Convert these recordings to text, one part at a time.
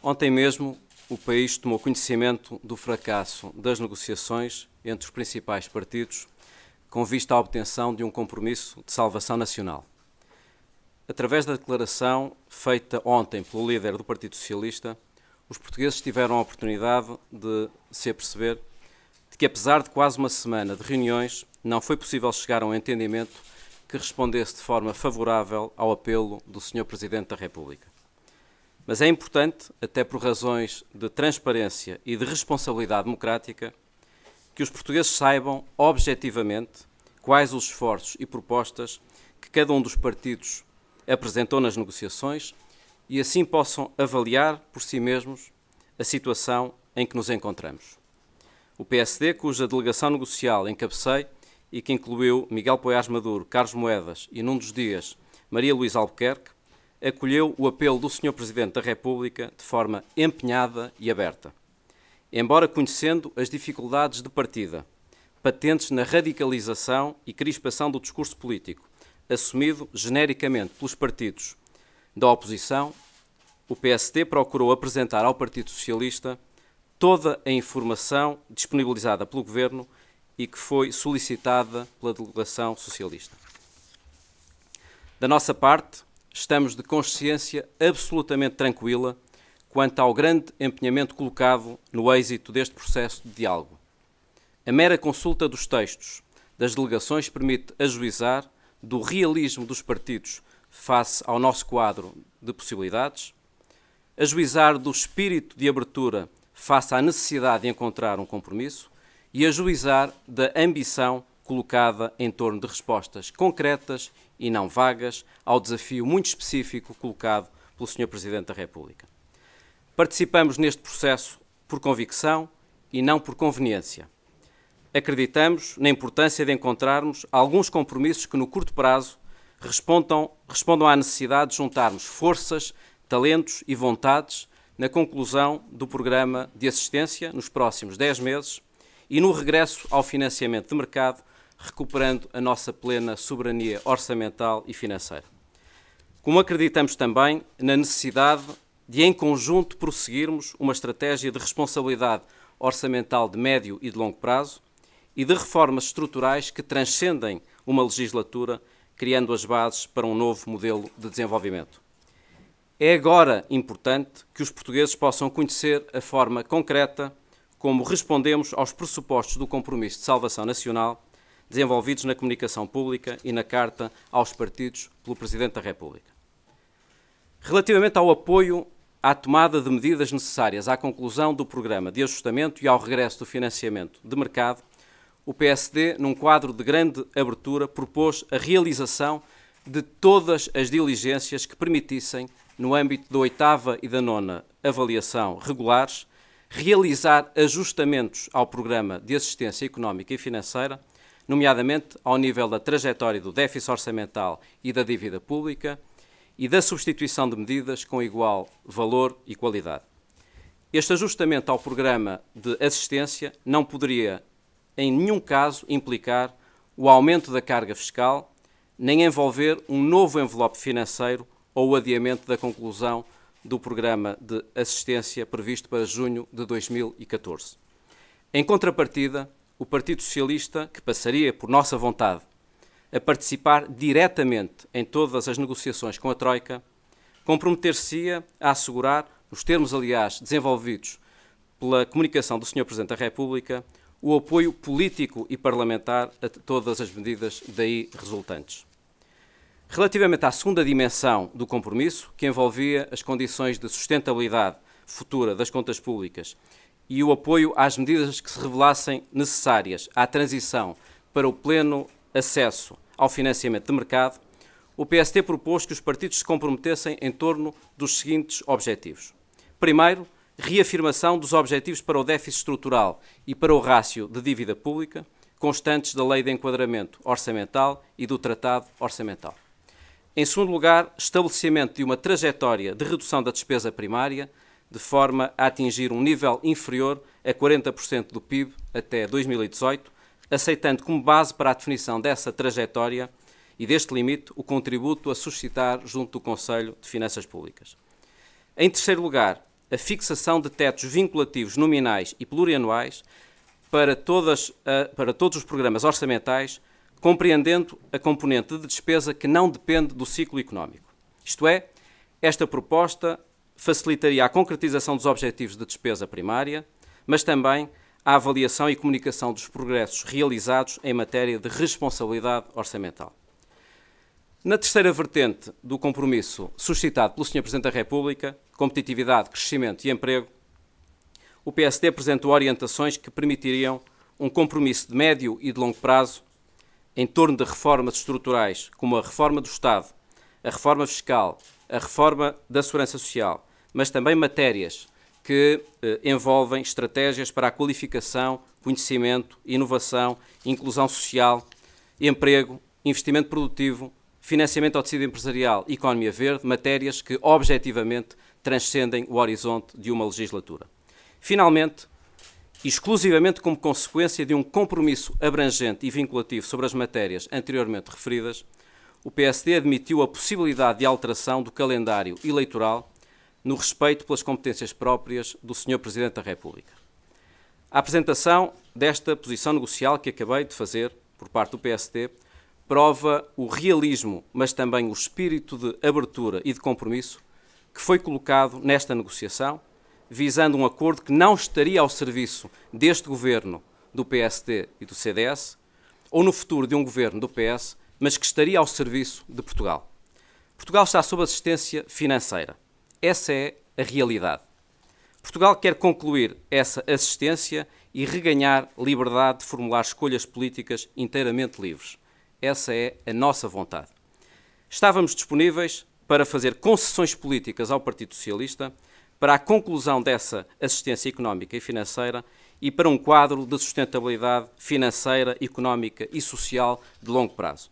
Ontem mesmo, o país tomou conhecimento do fracasso das negociações entre os principais partidos com vista à obtenção de um compromisso de salvação nacional. Através da declaração feita ontem pelo líder do Partido Socialista, os portugueses tiveram a oportunidade de se aperceber de que, apesar de quase uma semana de reuniões, não foi possível chegar a um entendimento que respondesse de forma favorável ao apelo do Sr. Presidente da República. Mas é importante, até por razões de transparência e de responsabilidade democrática, que os portugueses saibam objetivamente quais os esforços e propostas que cada um dos partidos apresentou nas negociações e assim possam avaliar por si mesmos a situação em que nos encontramos. O PSD, cuja delegação negocial encabecei e que incluiu Miguel Poiás Maduro, Carlos Moedas e, num dos dias, Maria Luísa Albuquerque, acolheu o apelo do Sr. Presidente da República de forma empenhada e aberta. Embora conhecendo as dificuldades de partida, patentes na radicalização e crispação do discurso político, assumido genericamente pelos partidos da oposição, o PSD procurou apresentar ao Partido Socialista toda a informação disponibilizada pelo Governo e que foi solicitada pela delegação socialista. Da nossa parte, estamos de consciência absolutamente tranquila quanto ao grande empenhamento colocado no êxito deste processo de diálogo. A mera consulta dos textos das delegações permite ajuizar do realismo dos partidos face ao nosso quadro de possibilidades, ajuizar do espírito de abertura face à necessidade de encontrar um compromisso e ajuizar da ambição colocada em torno de respostas concretas e não vagas ao desafio muito específico colocado pelo Sr. Presidente da República. Participamos neste processo por convicção e não por conveniência. Acreditamos na importância de encontrarmos alguns compromissos que, no curto prazo, respondam à necessidade de juntarmos forças, talentos e vontades na conclusão do programa de assistência nos próximos 10 meses e no regresso ao financiamento de mercado, recuperando a nossa plena soberania orçamental e financeira. Como acreditamos também na necessidade de, em conjunto, prosseguirmos uma estratégia de responsabilidade orçamental de médio e de longo prazo e de reformas estruturais que transcendem uma legislatura, criando as bases para um novo modelo de desenvolvimento. É agora importante que os portugueses possam conhecer a forma concreta como respondemos aos pressupostos do compromisso de salvação nacional desenvolvidos na comunicação pública e na carta aos partidos pelo Presidente da República. Relativamente ao apoio à tomada de medidas necessárias à conclusão do programa de ajustamento e ao regresso do financiamento de mercado, o PSD, num quadro de grande abertura, propôs a realização de todas as diligências que permitissem, no âmbito da 8ª e da 9ª avaliação regulares, realizar ajustamentos ao programa de assistência económica e financeira, nomeadamente ao nível da trajetória do déficit orçamental e da dívida pública e da substituição de medidas com igual valor e qualidade. Este ajustamento ao programa de assistência não poderia, em nenhum caso, implicar o aumento da carga fiscal, nem envolver um novo envelope financeiro ou o adiamento da conclusão do programa de assistência previsto para junho de 2014. Em contrapartida, o Partido Socialista, que passaria por nossa vontade a participar diretamente em todas as negociações com a Troika, comprometer-se-ia a assegurar, nos termos, aliás, desenvolvidos pela comunicação do Sr. Presidente da República, o apoio político e parlamentar a todas as medidas daí resultantes. Relativamente à segunda dimensão do compromisso, que envolvia as condições de sustentabilidade futura das contas públicas e o apoio às medidas que se revelassem necessárias à transição para o pleno acesso ao financiamento de mercado, o PSD propôs que os partidos se comprometessem em torno dos seguintes objetivos. Primeiro, reafirmação dos objetivos para o déficit estrutural e para o rácio de dívida pública, constantes da Lei de Enquadramento Orçamental e do Tratado Orçamental. Em segundo lugar, estabelecimento de uma trajetória de redução da despesa primária, de forma a atingir um nível inferior a 40% do PIB até 2018, aceitando como base para a definição dessa trajetória e deste limite o contributo a suscitar junto do Conselho de Finanças Públicas. Em terceiro lugar, a fixação de tetos vinculativos nominais e plurianuais para todos os programas orçamentais, compreendendo a componente de despesa que não depende do ciclo económico. Isto é, esta proposta facilitaria a concretização dos objetivos de despesa primária, mas também a avaliação e comunicação dos progressos realizados em matéria de responsabilidade orçamental. Na terceira vertente do compromisso suscitado pelo Sr. Presidente da República, competitividade, crescimento e emprego, o PSD apresentou orientações que permitiriam um compromisso de médio e de longo prazo em torno de reformas estruturais, como a reforma do Estado, a reforma fiscal, a reforma da segurança social, mas também matérias que envolvem estratégias para a qualificação, conhecimento, inovação, inclusão social, emprego, investimento produtivo, financiamento ao tecido empresarial e economia verde, matérias que objetivamente transcendem o horizonte de uma legislatura. Finalmente, exclusivamente como consequência de um compromisso abrangente e vinculativo sobre as matérias anteriormente referidas, o PSD admitiu a possibilidade de alteração do calendário eleitoral no respeito pelas competências próprias do Sr. Presidente da República. A apresentação desta posição negocial que acabei de fazer por parte do PSD prova o realismo, mas também o espírito de abertura e de compromisso que foi colocado nesta negociação, visando um acordo que não estaria ao serviço deste governo do PSD e do CDS, ou no futuro de um governo do PS, mas que estaria ao serviço de Portugal. Portugal está sob assistência financeira. Essa é a realidade. Portugal quer concluir essa assistência e reganhar liberdade de formular escolhas políticas inteiramente livres. Essa é a nossa vontade. Estávamos disponíveis para fazer concessões políticas ao Partido Socialista para a conclusão dessa assistência económica e financeira e para um quadro de sustentabilidade financeira, económica e social de longo prazo.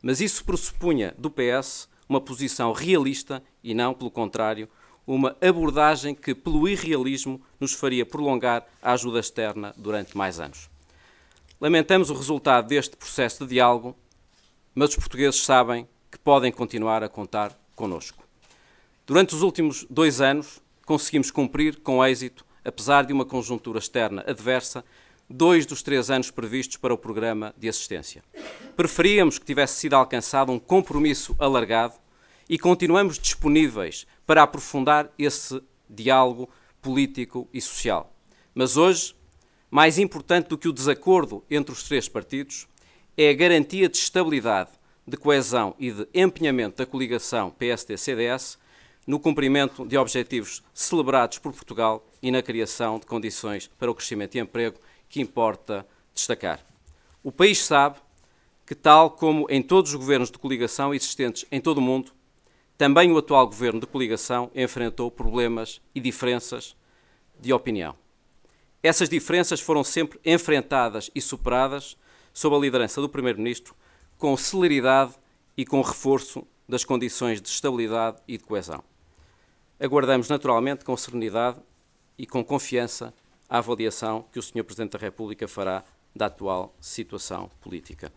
Mas isso pressupunha do PS uma posição realista e não, pelo contrário, uma abordagem que, pelo irrealismo, nos faria prolongar a ajuda externa durante mais anos. Lamentamos o resultado deste processo de diálogo, mas os portugueses sabem que podem continuar a contar connosco. Durante os últimos 2 anos, conseguimos cumprir com êxito, apesar de uma conjuntura externa adversa, 2 dos 3 anos previstos para o programa de assistência. Preferíamos que tivesse sido alcançado um compromisso alargado e continuamos disponíveis para aprofundar esse diálogo político e social. Mas hoje, mais importante do que o desacordo entre os 3 partidos, é a garantia de estabilidade, de coesão e de empenhamento da coligação PSD-CDS no cumprimento de objetivos celebrados por Portugal e na criação de condições para o crescimento e emprego que importa destacar. O país sabe que, tal como em todos os governos de coligação existentes em todo o mundo, também o atual governo de coligação enfrentou problemas e diferenças de opinião. Essas diferenças foram sempre enfrentadas e superadas sob a liderança do Primeiro-Ministro com celeridade e com reforço das condições de estabilidade e de coesão. Aguardamos naturalmente com serenidade e com confiança a avaliação que o Sr. Presidente da República fará da atual situação política.